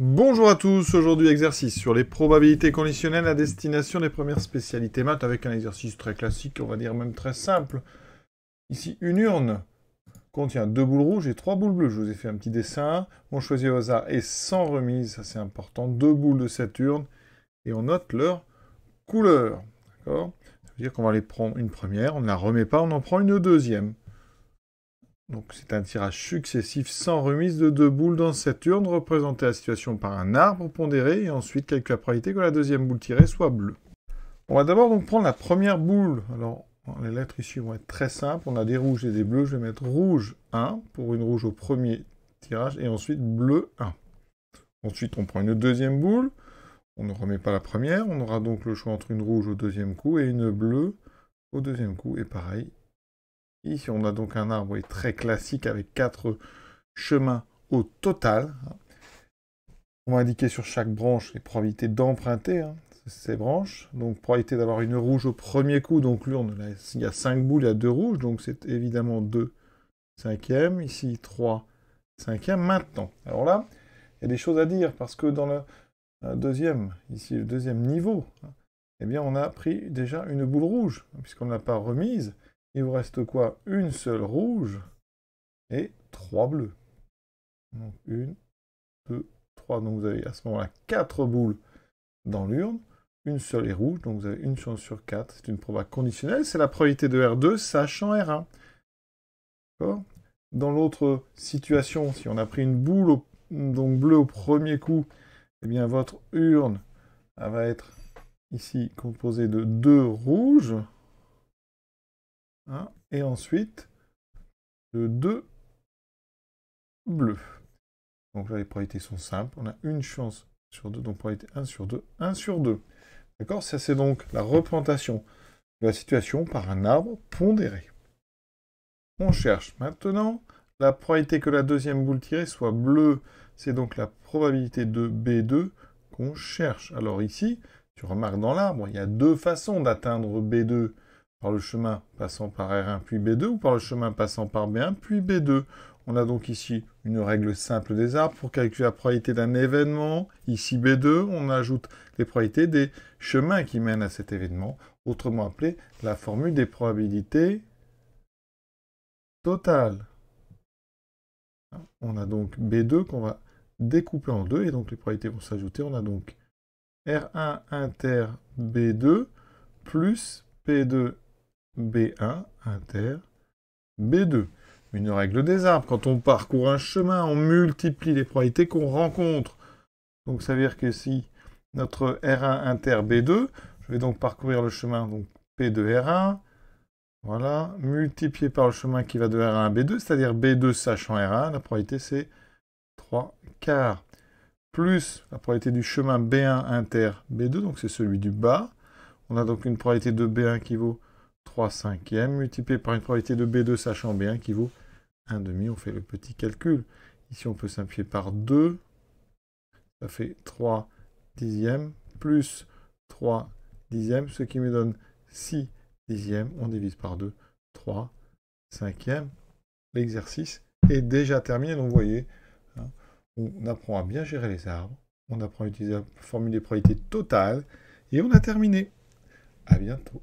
Bonjour à tous, aujourd'hui exercice sur les probabilités conditionnelles à destination des premières spécialités maths avec un exercice très classique, on va dire même très simple. Ici, une urne contient 2 boules rouges et 3 boules bleues. Je vous ai fait un petit dessin, on choisit au hasard et sans remise, ça c'est important, 2 boules de cette urne et on note leur couleur. D'accord ? Ça veut dire qu'on va les prendre une première, on ne la remet pas, on en prend une deuxième. Donc c'est un tirage successif sans remise de 2 boules dans cette urne, représenter la situation par un arbre pondéré, et ensuite calculer la probabilité que la deuxième boule tirée soit bleue. On va d'abord donc prendre la première boule. Alors, les lettres ici vont être très simples, on a des rouges et des bleus, je vais mettre rouge 1, pour une rouge au premier tirage, et ensuite bleu 1. Ensuite, on prend une deuxième boule, on ne remet pas la première, on aura donc le choix entre une rouge au deuxième coup et une bleue au deuxième coup, et pareil. Ici, on a donc un arbre très classique avec 4 chemins au total. On va indiquer sur chaque branche les probabilités d'emprunter ces branches. Donc, probabilité d'avoir une rouge au premier coup. Donc, l'urne, il y a 5 boules, il y a 2 rouges. Donc, c'est évidemment 2 cinquièmes. Ici, 3 cinquièmes. Maintenant, alors là, il y a des choses à dire parce que dans le deuxième, ici, le deuxième niveau, eh bien, on a pris déjà une boule rouge puisqu'on ne l'a pas remise. Il vous reste quoi? Une seule rouge et 3 bleus. Donc 1, 2, 3. Donc vous avez à ce moment-là 4 boules dans l'urne. Une seule est rouge, donc vous avez une chance sur 4. C'est une proba conditionnelle. C'est la probabilité de R2 sachant R1. D'accord? Dans l'autre situation, si on a pris une boule donc bleue au premier coup, eh bien votre urne elle va être ici composée de 2 rouges. Et ensuite de 2 bleus. Donc là, les probabilités sont simples. On a une chance sur 2, donc probabilité 1 sur 2, 1 sur 2. D'accord? Ça, c'est donc la représentation de la situation par un arbre pondéré. On cherche maintenant la probabilité que la deuxième boule tirée soit bleue. C'est donc la probabilité de B2 qu'on cherche. Alors ici, tu remarques dans l'arbre, il y a 2 façons d'atteindre B2. Par le chemin passant par R1 puis B2 ou par le chemin passant par B1 puis B2. On a donc ici une règle simple des arbres pour calculer la probabilité d'un événement. Ici B2, on ajoute les probabilités des chemins qui mènent à cet événement, autrement appelé la formule des probabilités totales. On a donc B2 qu'on va découper en deux et donc les probabilités vont s'ajouter. On a donc R1 inter B2 plus P2 B1 inter B2. Une règle des arbres. Quand on parcourt un chemin, on multiplie les probabilités qu'on rencontre. Donc ça veut dire que si notre R1 inter B2, je vais donc parcourir le chemin donc P2 R1, voilà, multiplié par le chemin qui va de R1 à B2, c'est-à-dire B2 sachant R1, la probabilité c'est 3 quarts, plus la probabilité du chemin B1 inter B2, donc c'est celui du bas. On a donc une probabilité de B1 qui vaut 3 cinquièmes, multiplié par une probabilité de B2 sachant B1 qui vaut 1 demi. On fait le petit calcul. Ici, on peut simplifier par 2. Ça fait 3 dixièmes, plus 3 dixièmes, ce qui me donne 6 dixièmes. On divise par 2, 3 cinquièmes. L'exercice est déjà terminé. Donc, vous voyez, on apprend à bien gérer les arbres. On apprend à utiliser la formule des probabilités totales. Et on a terminé. À bientôt.